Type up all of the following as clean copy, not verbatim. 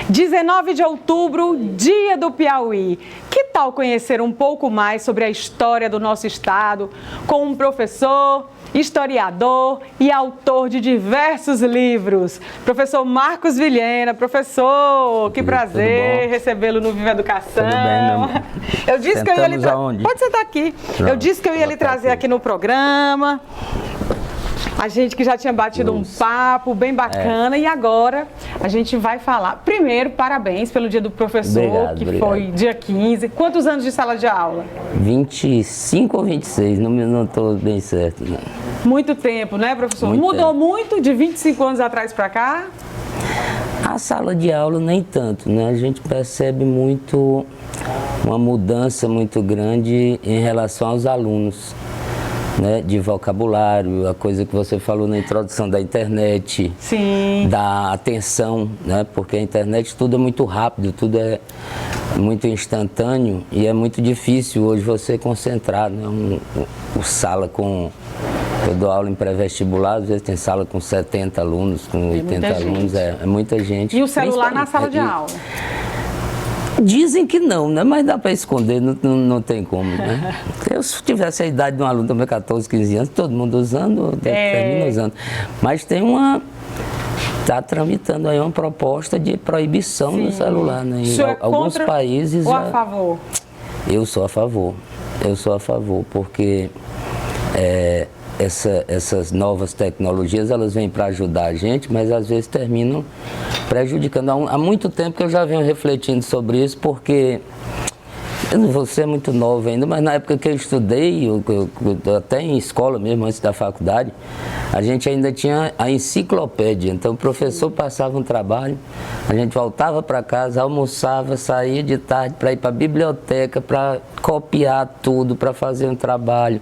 19 de outubro, Dia do Piauí. Que tal conhecer um pouco mais sobre a história do nosso estado com um professor, historiador e autor de diversos livros? Professor Marcos Vilhena. Professor, que prazer recebê-lo no Viva Educação. Tudo bem, meu amor. Eu disse que eu ia lhe aonde? Pode sentar aqui. Pronto, eu disse que eu ia lhe trazer aqui no programa. A gente que já tinha batido um papo bem bacana e agora a gente vai falar. Primeiro, parabéns pelo Dia do Professor, obrigado. Foi dia 15. Quantos anos de sala de aula? 25 ou 26, não estou bem certo. Não. Muito tempo, né, professor? Mudou muito de 25 anos atrás para cá? A sala de aula nem tanto, né? A gente percebe muito uma mudança muito grande em relação aos alunos. Né, de vocabulário, a coisa que você falou na introdução da internet, sim, da atenção, né, porque a internet tudo é muito rápido, tudo é muito instantâneo e é muito difícil hoje você concentrar, né, sala com... Eu dou aula em pré-vestibular, às vezes tem sala com 70 alunos, com 80 alunos, é muita gente. E o celular na sala de aula? Dizem que não, né? Mas dá para esconder, não tem como, né? Se eu tivesse a idade de um aluno também, 14, 15 anos, todo mundo usando, termina usando. Mas tem está tramitando aí uma proposta de proibição do celular, né? Em alguns países... Ou a favor? Eu sou a favor, porque essas novas tecnologias, elas vêm para ajudar a gente, mas às vezes terminam prejudicando. Há muito tempo que eu já venho refletindo sobre isso, porque eu não vou ser muito novo ainda, mas na época que eu estudei, até em escola mesmo, antes da faculdade, a gente ainda tinha a enciclopédia. Então o professor passava um trabalho, a gente voltava para casa, almoçava, saía de tarde para ir para a biblioteca, para copiar tudo, para fazer um trabalho.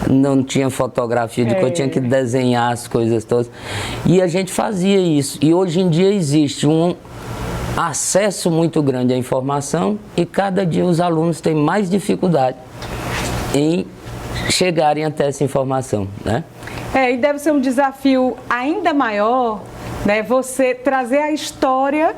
Não tinha fotografia de coisa, tinha que desenhar as coisas todas. E a gente fazia isso. E hoje em dia existe um acesso muito grande à informação e cada dia os alunos têm mais dificuldade em chegarem até essa informação, né? E deve ser um desafio ainda maior, né? Você trazer a história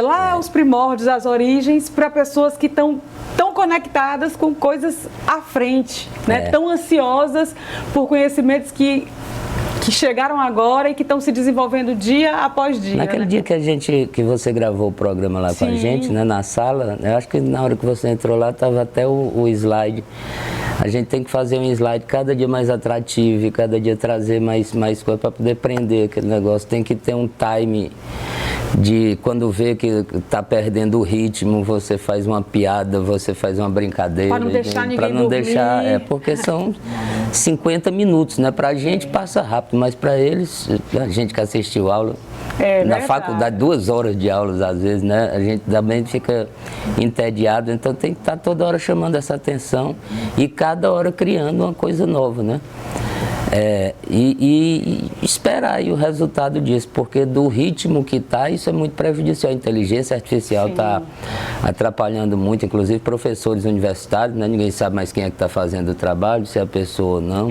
lá, os primórdios, as origens, para pessoas que estão tão conectadas com coisas à frente, né? Tão ansiosas por conhecimentos que chegaram agora e que estão se desenvolvendo dia após dia. Naquele dia que você gravou o programa lá com a gente, né, na sala, eu acho que na hora que você entrou lá estava até o slide. A gente tem que fazer um slide cada dia mais atrativo e cada dia trazer mais coisa para poder prender aquele negócio. Tem que ter um time de quando vê que está perdendo o ritmo, você faz uma piada, você faz uma brincadeira. Para não deixar ninguém dormir. Porque são 50 minutos, né? Para a gente passa rápido, mas para eles, a gente que assistiu aula, na faculdade, 2 horas de aulas às vezes, né? A gente também fica entediado, então tem que estar toda hora chamando essa atenção e cada hora criando uma coisa nova, né? E esperar aí o resultado disso, porque do ritmo que está, isso é muito prejudicial. A inteligência artificial está atrapalhando muito, inclusive professores universitários, né? Ninguém sabe mais quem é que está fazendo o trabalho, se é a pessoa ou não.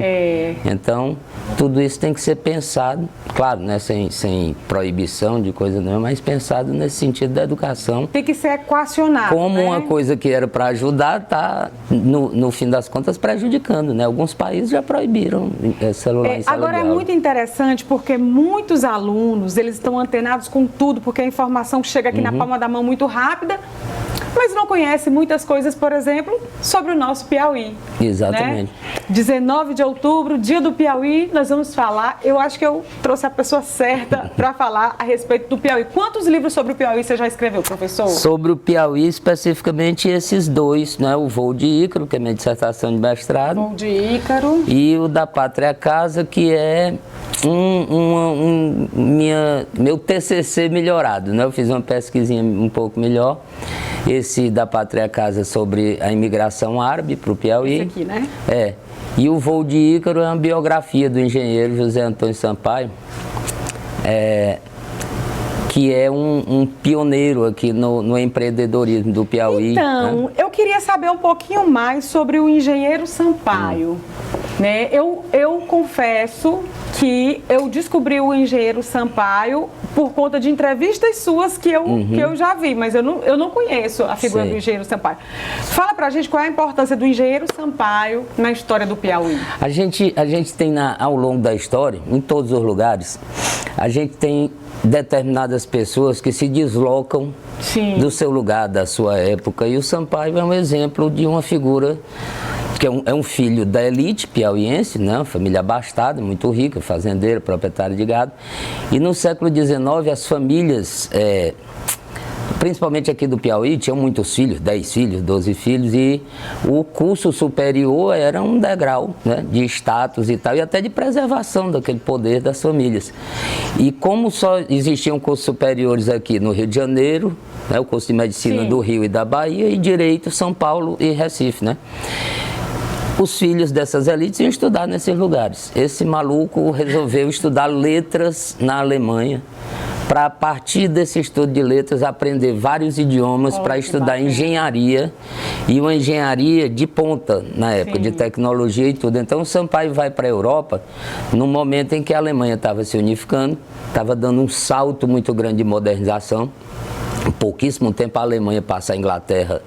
Então, tudo isso tem que ser pensado, claro, né? Sem proibição de coisa nenhuma, mas pensado nesse sentido da educação. Tem que ser equacionado, como uma coisa que era para ajudar, está, no fim das contas, prejudicando, né? Alguns países já proibiram celular em sala agora de é aula. muito interessante porque muitos alunos, eles estão antenados com tudo, porque a informação chega aqui na palma da mão muito rápida, mas não conhecem muitas coisas, por exemplo, sobre o nosso Piauí. Exatamente. Né? 19 de outubro, Dia do Piauí, nós vamos falar, eu acho que eu trouxe a pessoa certa para falar a respeito do Piauí. Quantos livros sobre o Piauí você já escreveu, professor? Sobre o Piauí, especificamente esses 2, né? O Voo de Ícaro, que é minha dissertação de mestrado. Voo de Ícaro. E o da Pátria Casa, que é meu TCC melhorado, né? Eu fiz uma pesquisinha um pouco melhor. Esse da Pátria Casa sobre a imigração árabe para o Piauí. Esse aqui, né? E o Voo de Ícaro é uma biografia do engenheiro José Antônio Sampaio, que é um pioneiro aqui no empreendedorismo do Piauí. Então, eu queria saber um pouquinho mais sobre o engenheiro Sampaio. né? Eu confesso que eu descobri o engenheiro Sampaio por conta de entrevistas suas que eu já vi, mas eu não conheço a figura do engenheiro Sampaio. Fala pra gente qual é a importância do engenheiro Sampaio na história do Piauí. A gente tem ao longo da história, em todos os lugares, a gente tem determinadas pessoas que se deslocam do seu lugar, da sua época, e o Sampaio é um exemplo de uma figura que é um filho da elite piauiense, né? Uma família abastada, muito rica, fazendeira, proprietária de gado. E no século XIX as famílias, principalmente aqui do Piauí, tinham muitos filhos, 10 filhos, 12 filhos, e o curso superior era um degrau, né, de status e tal, e até de preservação daquele poder das famílias. E como só existiam cursos superiores aqui no Rio de Janeiro, né, o curso de medicina do Rio e da Bahia, e direito São Paulo e Recife, né? Os filhos dessas elites iam estudar nesses lugares. Esse maluco resolveu estudar letras na Alemanha, para a partir desse estudo de letras aprender vários idiomas, para estudar engenharia, e uma engenharia de ponta na época, de tecnologia e tudo. Então o Sampaio vai para a Europa no momento em que a Alemanha estava se unificando, estava dando um salto muito grande de modernização. Em pouquíssimo tempo a Alemanha passa a Inglaterra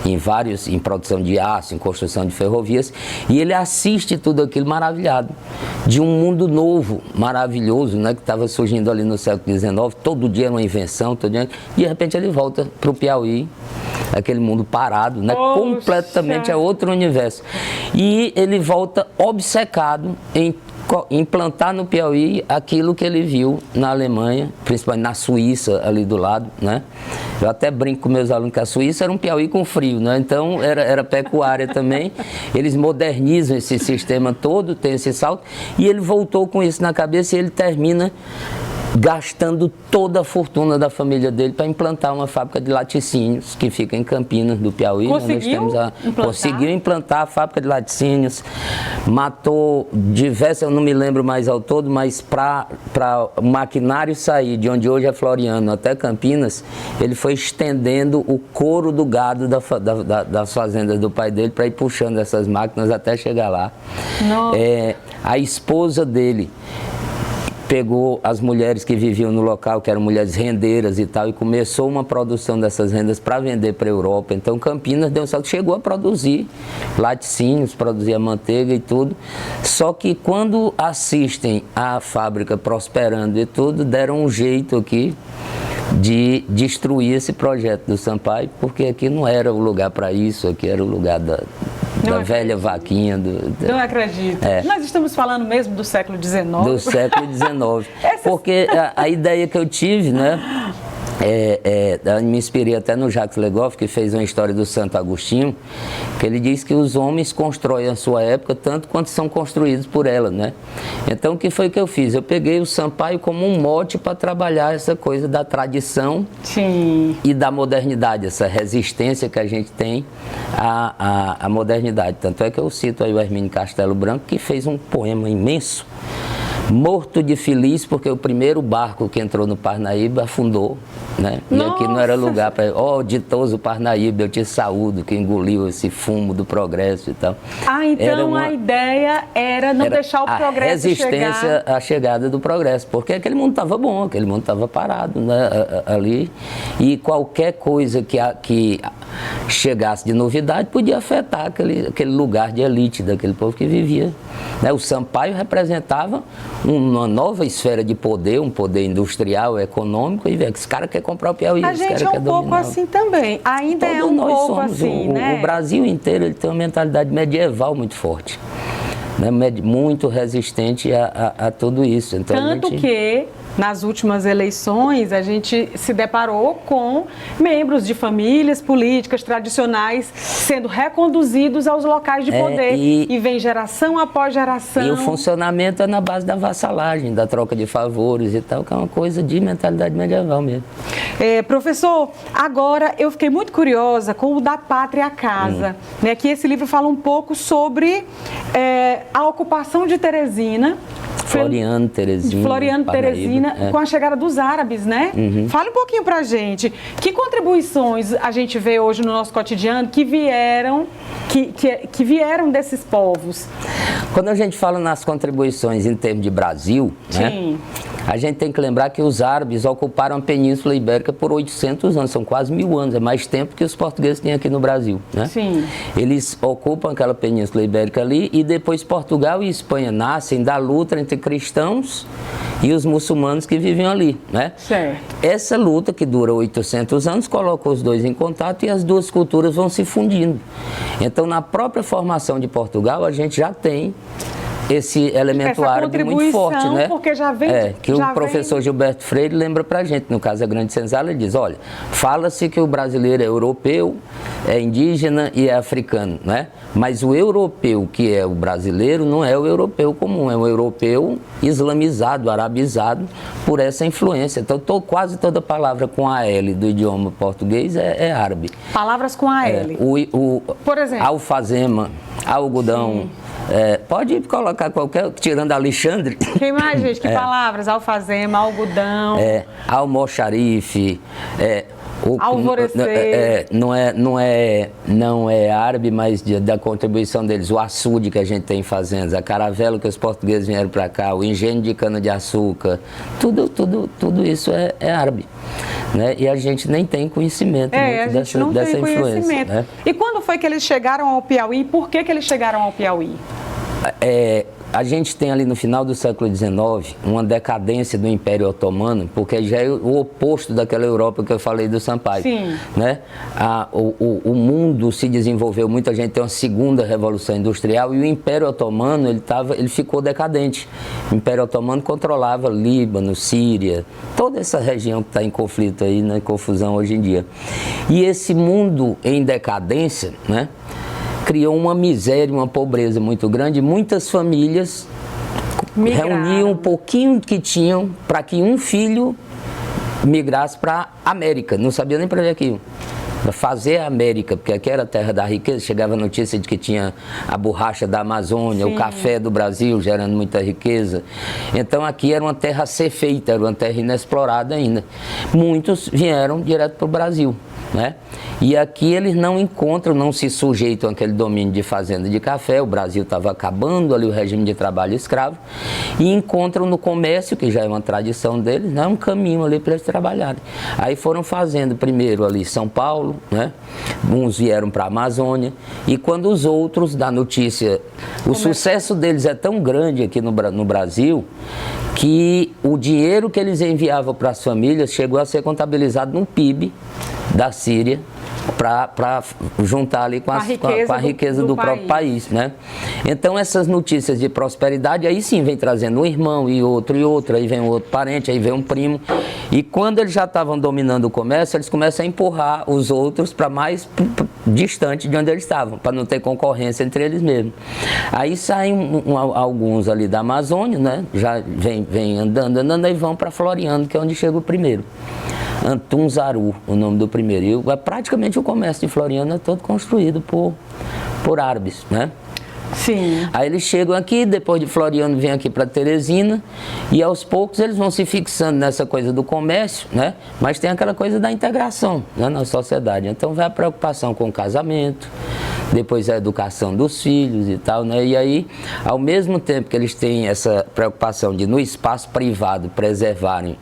em produção de aço, em construção de ferrovias, e ele assiste tudo aquilo maravilhado, de um mundo novo, maravilhoso, né, que estava surgindo ali no século XIX, todo dia era uma invenção, todo dia, e de repente ele volta para o Piauí, aquele mundo parado, né, completamente a outro universo. E ele volta obcecado em implantar no Piauí aquilo que ele viu na Alemanha, principalmente na Suíça, ali do lado, né? Eu até brinco com meus alunos que a Suíça era um Piauí com frio, né? Então era pecuária também. Eles modernizam esse sistema todo, tem esse salto, e ele voltou com isso na cabeça e ele termina gastando toda a fortuna da família dele para implantar uma fábrica de laticínios que fica em Campinas, do Piauí. Conseguiu implantar a fábrica de laticínios, matou diversas, eu não me lembro mais ao todo, mas para o maquinário sair de onde hoje é Floriano até Campinas, ele foi estendendo o couro do gado das fazendas do pai dele para ir puxando essas máquinas até chegar lá. A esposa dele pegou as mulheres que viviam no local, que eram mulheres rendeiras e tal, e começou uma produção dessas rendas para vender para a Europa. Então Campinas deu um salto, chegou a produzir laticínios, produzia manteiga e tudo. Só que quando assistem a fábrica prosperando e tudo, deram um jeito aqui de destruir esse projeto do Sampaio, porque aqui não era o lugar para isso, aqui era o lugar da velha vaquinha. Não acredito. Nós estamos falando mesmo do século XIX. Do século XIX. Porque a ideia que eu tive, né? Me inspirei até no Jacques Legoff, que fez uma história do Santo Agostinho, que ele diz que os homens constroem a sua época tanto quanto são construídos por ela, né? Então o que foi que eu fiz? Eu peguei o Sampaio como um mote para trabalhar essa coisa da tradição e da modernidade, essa resistência que a gente tem à modernidade. Tanto é que eu cito aí o Hermínio Castelo Branco, que fez um poema imenso, morto de feliz, porque o primeiro barco que entrou no Parnaíba afundou, né? E aqui não era lugar para... ditoso Parnaíba, eu te saúdo, que engoliu esse fumo do progresso e tal. Então a ideia era não deixar o progresso chegar. A resistência à chegada do progresso, porque aquele mundo estava bom, aquele mundo estava parado, né, ali, e qualquer coisa que chegasse de novidade podia afetar aquele lugar de elite daquele povo que vivia, né? O Sampaio representava uma nova esfera de poder, um poder industrial, econômico, e esse cara quer comprar o Piauí. A gente é um pouco assim também, ainda é um pouco assim, né? O Brasil inteiro ele tem uma mentalidade medieval muito forte, né? Muito resistente a tudo isso. Então, tanto que nas últimas eleições a gente se deparou com membros de famílias políticas tradicionais sendo reconduzidos aos locais de poder, e vem geração após geração. E o funcionamento é na base da vassalagem, da troca de favores e tal, que é uma coisa de mentalidade medieval mesmo. Professor, agora eu fiquei muito curiosa com o Da Pátria à Casa, né, que esse livro fala um pouco sobre a ocupação de Teresina Floriano, Teresina. Floriano, Parnaíba, Teresina, com a chegada dos árabes, né? Fale um pouquinho pra gente. Que contribuições a gente vê hoje no nosso cotidiano que vieram desses povos? Quando a gente fala nas contribuições em termos de Brasil, né, a gente tem que lembrar que os árabes ocuparam a Península Ibérica por 800 anos, são quase 1000 anos, é mais tempo que os portugueses têm aqui no Brasil, né? Sim. Eles ocupam aquela Península Ibérica ali e depois Portugal e Espanha nascem da luta entre cristãos e os muçulmanos que viviam ali, né? Certo. Essa luta, que dura 800 anos, coloca os dois em contato e as duas culturas vão se fundindo. Então, na própria formação de Portugal, a gente já tem esse elemento árabe muito forte, né? Porque já vem, que o professor Gilberto Freire lembra pra gente, no caso da Grande Senzala, ele diz, olha, fala-se que o brasileiro é europeu, é indígena e é africano, né? Mas o europeu que é o brasileiro não é o europeu comum, é o europeu islamizado, arabizado por essa influência. Então, quase toda palavra com a L do idioma português é árabe. Palavras com a L. Por exemplo, alfazema, algodão. Pode colocar qualquer, tirando Alexandre. Quem mais, gente? Que palavras? Alfazema, algodão. Almoxarife. Alvorecer. Não é árabe, mas da contribuição deles. O açude que a gente tem em fazendas, a caravela que os portugueses vieram para cá, o engenho de cana-de-açúcar, tudo isso é árabe. Né? E a gente nem tem conhecimento dessa influência. Né? E quando foi que eles chegaram ao Piauí? Por que eles chegaram ao Piauí? A gente tem ali no final do século XIX uma decadência do Império Otomano, porque já é o oposto daquela Europa que eu falei do Sampaio. Sim. Né? O mundo se desenvolveu muito, a gente tem uma segunda revolução industrial e o Império Otomano ele ficou decadente. O Império Otomano controlava Líbano, Síria, toda essa região que está em conflito aí, em confusão hoje em dia. E esse mundo em decadência, né, criou uma miséria, uma pobreza muito grande. Muitas famílias reuniam um pouquinho que tinham para que um filho migrasse para a América. Não sabia nem para onde é que ia. Para fazer a América, porque aqui era a terra da riqueza. Chegava a notícia de que tinha a borracha da Amazônia, o café do Brasil, gerando muita riqueza. Então aqui era uma terra a ser feita, era uma terra inexplorada ainda. Muitos vieram direto para o Brasil. Né? E aqui eles não se sujeitam àquele domínio de fazenda de café, o Brasil estava acabando ali o regime de trabalho escravo, e encontram no comércio, que já é uma tradição deles, né, um caminho ali para eles trabalharem. Aí foram fazendo primeiro ali São Paulo, né? Uns vieram para a Amazônia, e quando os outros dá notícia, o sucesso deles é tão grande aqui no Brasil, que o dinheiro que eles enviavam para as famílias chegou a ser contabilizado no PIB da Síria, para juntar ali com a riqueza do próprio país, né? Então essas notícias de prosperidade aí sim vem trazendo um irmão e outro, aí vem um outro parente, aí vem um primo, e quando eles já estavam dominando o comércio, eles começam a empurrar os outros para mais distante de onde eles estavam, para não ter concorrência entre eles mesmos. Aí saem alguns ali da Amazônia, né? Já vem andando, aí vão para Floriano, que é onde chega o primeiro. Antunzaru, o nome do primeiro. E praticamente o comércio de Floriano é todo construído por árabes, né? Sim. Aí eles chegam aqui, depois de Floriano vem aqui para Teresina, e aos poucos eles vão se fixando nessa coisa do comércio, né? Mas tem aquela coisa da integração, né, na sociedade. Então vai a preocupação com o casamento, depois a educação dos filhos e tal, né? E aí, ao mesmo tempo que eles têm essa preocupação de no espaço privado preservarem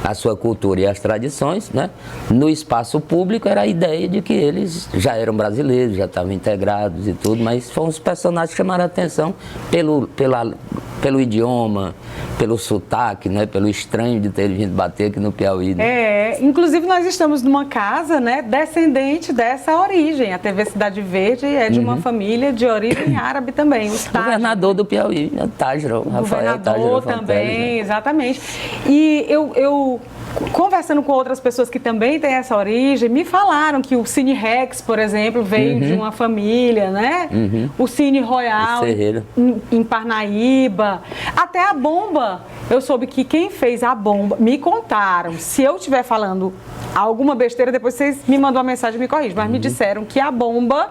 a sua cultura e as tradições, né? No espaço público era a ideia de que eles já eram brasileiros, já estavam integrados e tudo, mas foram os personagens que chamaram a atenção pelo idioma, pelo sotaque, né? Pelo estranho de terem vindo bater aqui no Piauí. Né? Inclusive nós estamos numa casa, né, descendente dessa origem. A TV Cidade Verde é de uma família de origem árabe também. O governador do Piauí, Tágiro, Rafael Tágiro também, exatamente. E eu conversando com outras pessoas que também têm essa origem, me falaram que o Cine Rex, por exemplo, veio de uma família, né? O Cine Royal em Parnaíba. Até a bomba, eu soube que quem fez a bomba, me contaram, se eu estiver falando alguma besteira, depois vocês me mandam uma mensagem e me corrigem, mas me disseram que a bomba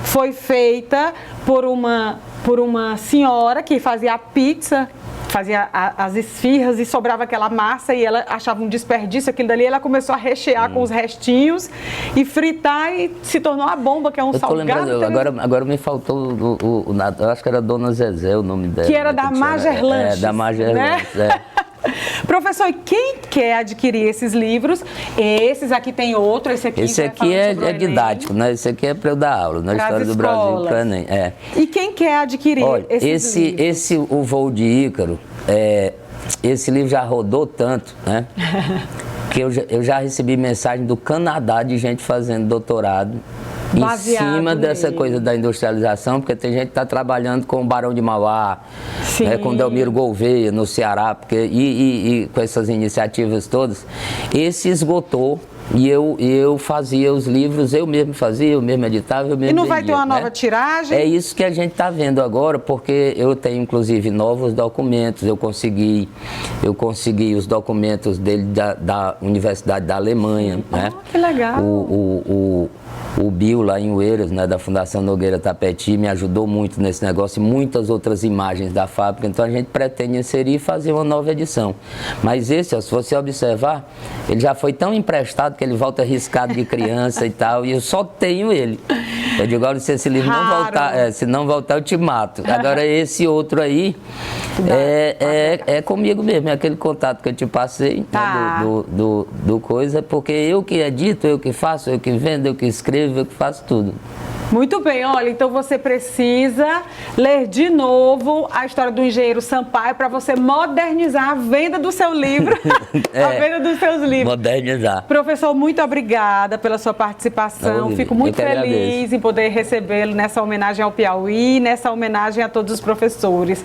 foi feita por uma senhora que fazia a pizza fazia as esfirras e sobrava aquela massa e ela achava um desperdício aquilo dali, ela começou a rechear com os restinhos e fritar e se tornou a bomba, que é um salgado. Agora me faltou eu acho que era Dona Zezé o nome dela. Que era da Mager Lanches. Da Mager Lanches, né? Professor, e quem quer adquirir esses livros? Esses aqui tem outro, esse aqui é didático, né? Esse aqui é para eu dar aula, na História do Brasil para Enem. E quem quer adquirir esses livros? O Voo de Ícaro, esse livro já rodou tanto, né? Que eu já recebi mensagem do Canadá de gente fazendo doutorado em cima dessa coisa da industrialização, porque tem gente que está trabalhando com o Barão de Mauá, com Delmiro Gouveia no Ceará, e com essas iniciativas todas. Esse esgotou. E eu fazia os livros, eu mesmo fazia, eu mesmo editava, eu mesmo E não vendia, vai ter uma nova tiragem? É isso que a gente está vendo agora, porque eu tenho inclusive novos documentos, eu consegui os documentos dele da Universidade da Alemanha, né? Que legal! O Bill lá em Oeiras, né, da Fundação Nogueira Tapeti, me ajudou muito nesse negócio e muitas outras imagens da fábrica, então a gente pretende inserir e fazer uma nova edição. Mas esse, se você observar, ele já foi tão emprestado que ele volta riscado de criança e tal, e eu só tenho ele. Eu digo, olha, se esse livro não voltar, se não voltar eu te mato. Agora esse outro aí é comigo mesmo, é aquele contato que eu te passei, né, do coisa, porque eu que edito, eu que faço, eu que vendo, eu que escrevo, eu que faço tudo. Muito bem, olha, então você precisa ler de novo a história do engenheiro Sampaio para você modernizar a venda do seu livro, a venda dos seus livros. Modernizar. Professor, muito obrigada pela sua participação. Fico muito feliz em poder recebê-lo nessa homenagem ao Piauí, nessa homenagem a todos os professores.